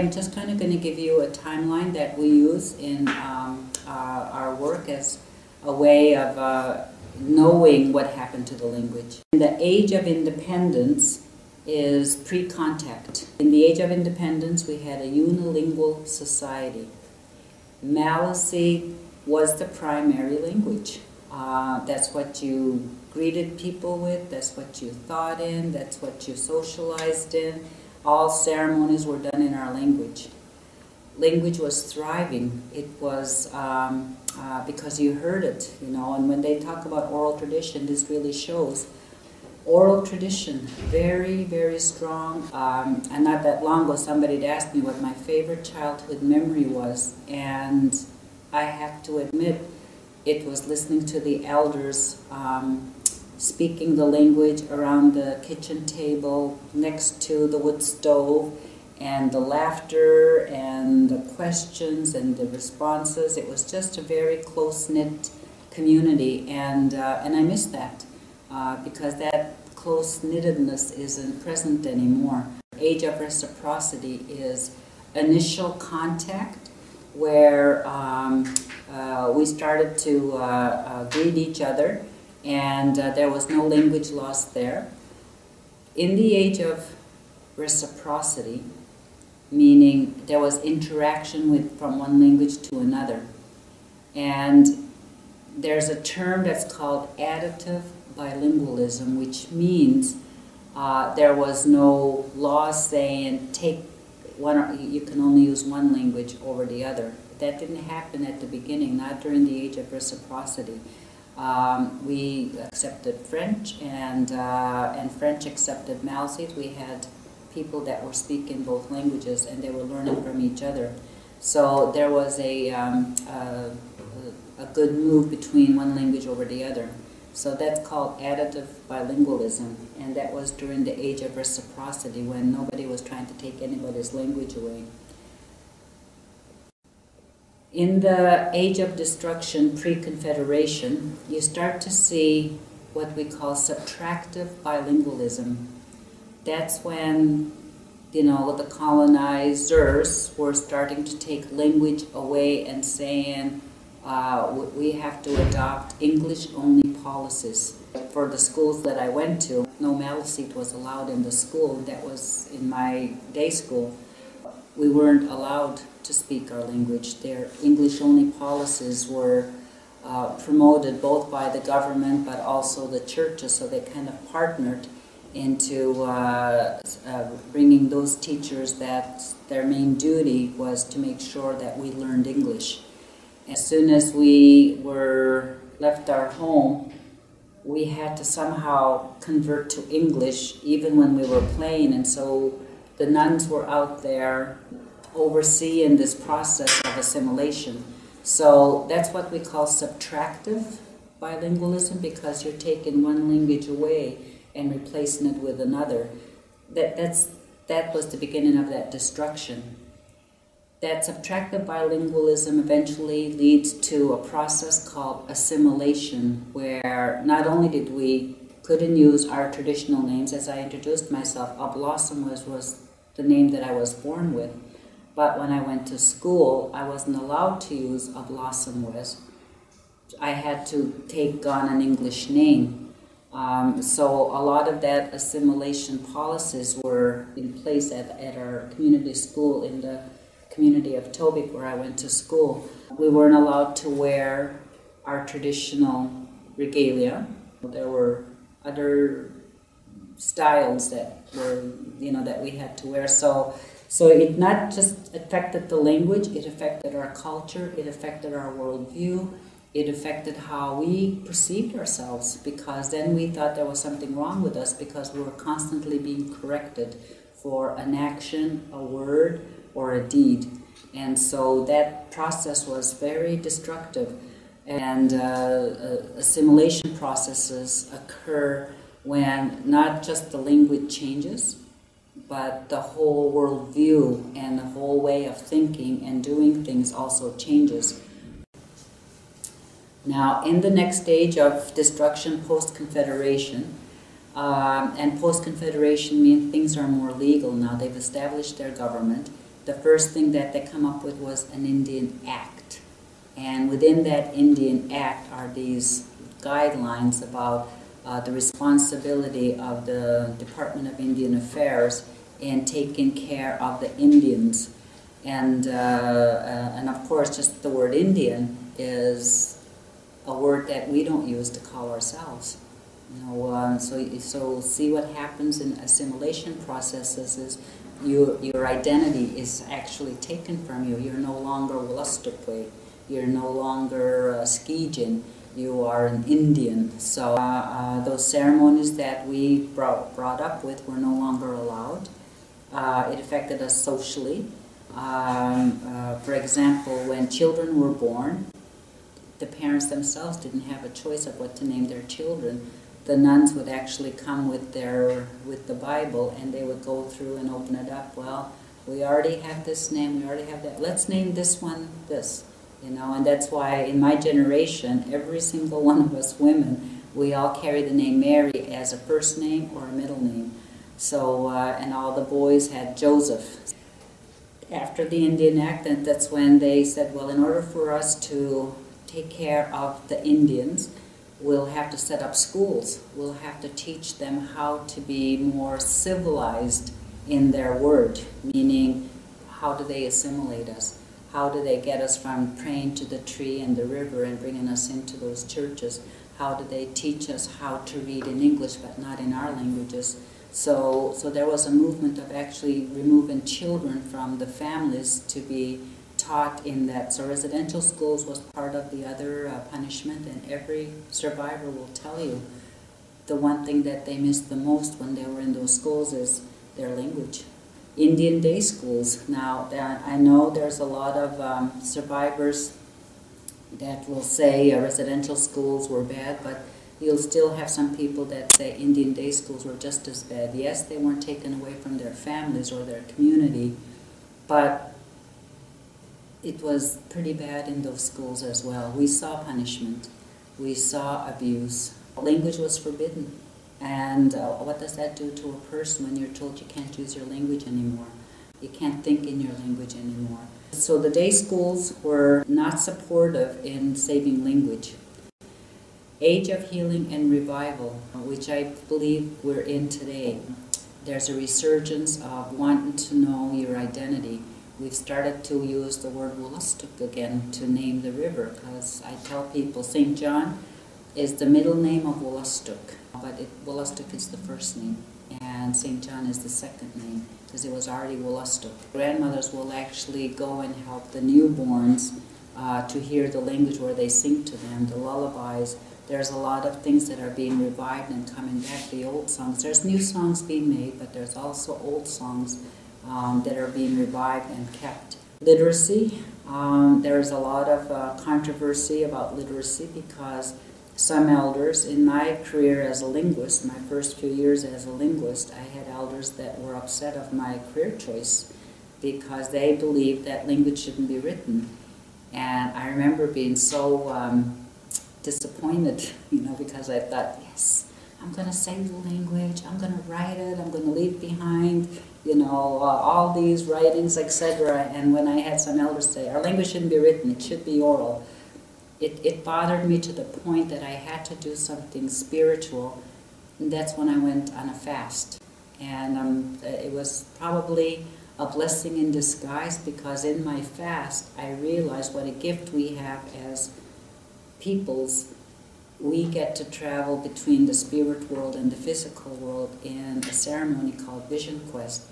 I'm just kind of going to give you a timeline that we use in our work as a way of knowing what happened to the language. The age of independence is pre-contact. In the age of independence, we had a unilingual society. Maliseet was the primary language. That's what you greeted people with, that's what you thought in, that's what you socialized in. All ceremonies were done in our language. Language was thriving. It was because you heard it, you know, and when they talk about oral tradition, this really shows. Oral tradition, very, very strong. And not that long ago, somebody had asked me what my favorite childhood memory was, and I have to admit, it was listening to the elders speaking the language around the kitchen table next to the wood stove, and the laughter and the questions and the responses. It was just a very close-knit community, and I miss that because that close-knittedness isn't present anymore. Age of reciprocity is initial contact where we started to greet each other, and there was no language lost there. In the age of reciprocity, meaning there was interaction from one language to another, and there's a term that's called additive bilingualism, which means there was no law saying take one, you can only use one language over the other. That didn't happen at the beginning, not during the age of reciprocity. We accepted French, and French accepted Maliseet. We had people that were speaking both languages, and they were learning from each other. So there was a good move between one language over the other. So that's called additive bilingualism, and that was during the age of reciprocity when nobody was trying to take anybody's language away. In the age of destruction, pre-Confederation, you start to see what we call subtractive bilingualism. That's when, you know, the colonizers were starting to take language away and saying, we have to adopt English-only policies. For the schools that I went to, no Maliseet was allowed in the school. That was in my day school. We weren't allowed to speak our language. Their English-only policies were promoted both by the government but also the churches, so they kind of partnered into bringing those teachers that their main duty was to make sure that we learned English. As soon as we were left our home, we had to somehow convert to English even when we were playing, and so the nuns were out there overseeing this process of assimilation. So that's what we call subtractive bilingualism, because you're taking one language away and replacing it with another. That was the beginning of that destruction. That subtractive bilingualism eventually leads to a process called assimilation, where not only did we couldn't use our traditional names. As I introduced myself, Wolastoq was the name that I was born with. But when I went to school, I wasn't allowed to use Wolastoq. I had to take on an English name. So a lot of that assimilation policies were in place at our community school in the community of Tobik, where I went to school. We weren't allowed to wear our traditional regalia. There were other styles that were, you know, that we had to wear. So it not just affected the language, it affected our culture, it affected our worldview, it affected how we perceived ourselves, because then we thought there was something wrong with us because we were constantly being corrected for an action, a word, or a deed. And so that process was very destructive. And assimilation processes occur when not just the language changes, but the whole worldview and the whole way of thinking and doing things also changes. Now, in the next stage of destruction, post-Confederation, and post-Confederation means things are more legal now. They've established their government, the first thing that they come up with was an Indian Act. And within that Indian Act are these guidelines about the responsibility of the Department of Indian Affairs in taking care of the Indians. And of course, just the word Indian is a word that we don't use to call ourselves. You know, so see what happens in assimilation processes is your identity is actually taken from you. You're no longer Wolastoq. You're no longer Skijin. You are an Indian. So those ceremonies that we brought up with were no longer allowed. It affected us socially. For example, when children were born, the parents themselves didn't have a choice of what to name their children. The nuns would actually come with the Bible, and they would go through and open it up. Well, we already have this name, we already have that. Let's name this one this, you know. And that's why in my generation, every single one of us women, we all carry the name Mary as a first name or a middle name. So, and all the boys had Joseph. After the Indian Act, and that's when they said, well, in order for us to take care of the Indians, we'll have to set up schools. We'll have to teach them how to be more civilized in their word, meaning how do they assimilate us? How do they get us from praying to the tree and the river and bringing us into those churches? How do they teach us how to read in English but not in our languages? So there was a movement of actually removing children from the families to be taught in that. So residential schools was part of the other punishment, and every survivor will tell you the one thing that they missed the most when they were in those schools is their language. Indian day schools. Now, I know there's a lot of survivors that will say residential schools were bad, but you'll still have some people that say Indian day schools were just as bad. Yes, they weren't taken away from their families or their community, but it was pretty bad in those schools as well. We saw punishment. We saw abuse. Language was forbidden. And what does that do to a person when you're told you can't use your language anymore? You can't think in your language anymore. So the day schools were not supportive in saving language. Age of healing and revival, which I believe we're in today. There's a resurgence of wanting to know your identity. We've started to use the word Wolastoq again to name the river, because I tell people St. John is the middle name of Wolastoq, but Wolastoq is the first name, and St. John is the second name, because it was already Wolastoq. Grandmothers will actually go and help the newborns to hear the language where they sing to them, the lullabies. There's a lot of things that are being revived and coming back, the old songs. There's new songs being made, but there's also old songs that are being revived and kept. Literacy, there's a lot of controversy about literacy because some elders, in my career as a linguist, my first few years as a linguist, I had elders that were upset of my career choice because they believed that language shouldn't be written. And I remember being so disappointed, you know, because I thought, yes, I'm going to save the language, I'm going to write it, I'm going to leave behind, you know, all these writings, etc. And when I had some elders say, our language shouldn't be written, it should be oral, it bothered me to the point that I had to do something spiritual, and that's when I went on a fast. And it was probably a blessing in disguise, because in my fast I realized what a gift we have as peoples. We get to travel between the spirit world and the physical world in a ceremony called Vision Quest,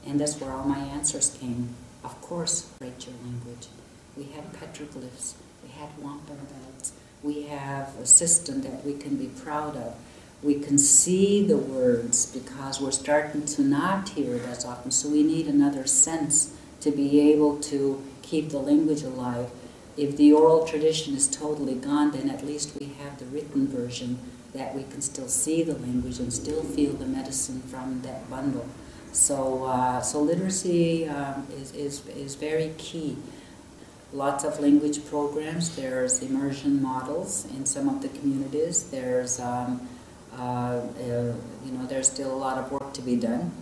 and that's where all my answers came. Of course, write your language. We had petroglyphs, we had wampum belts, we have a system that we can be proud of. We can see the words because we're starting to not hear it as often, so we need another sense to be able to keep the language alive. If the oral tradition is totally gone, then at least we have the written version that we can still see the language and still feel the medicine from that bundle. So, so literacy is very key. Lots of language programs. There's immersion models in some of the communities. There's, you know, there's still a lot of work to be done.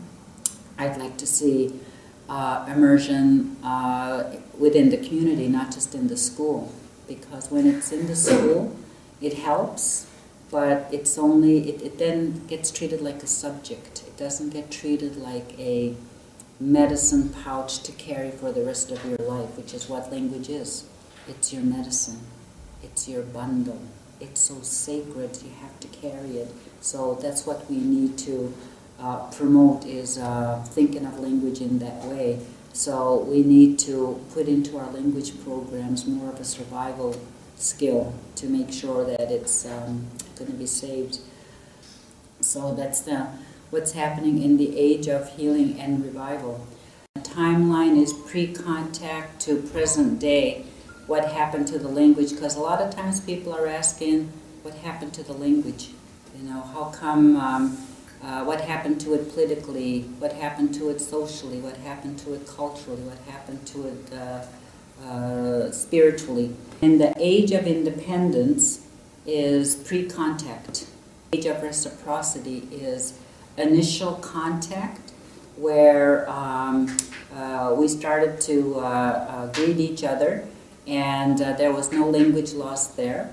I'd like to see immersion within the community, not just in the school. Because when it's in the school, it helps, but it's only, it then gets treated like a subject. It doesn't get treated like a medicine pouch to carry for the rest of your life, which is what language is. It's your medicine. It's your bundle. It's so sacred, you have to carry it. So that's what we need to promote, is thinking of language in that way. So we need to put into our language programs more of a survival skill to make sure that it's going to be saved. So that's what's happening in the age of healing and revival. The timeline is pre-contact to present day. What happened to the language? Because a lot of times people are asking, what happened to the language? You know, how come, what happened to it politically? What happened to it socially? What happened to it culturally? What happened to it spiritually? And the age of independence is pre-contact. Age of reciprocity is initial contact, where we started to greet each other, and there was no language lost there.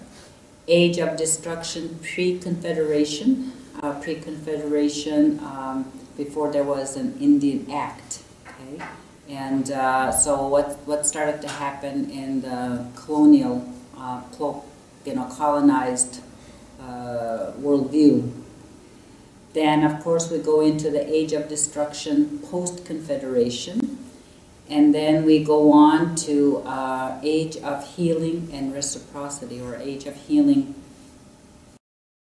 Age of destruction, pre-Confederation. Pre-Confederation, before there was an Indian Act. Okay? And so what started to happen in the colonial, colonized worldview. Then, of course, we go into the age of destruction, post-Confederation. And then we go on to age of healing and reciprocity, or age of healing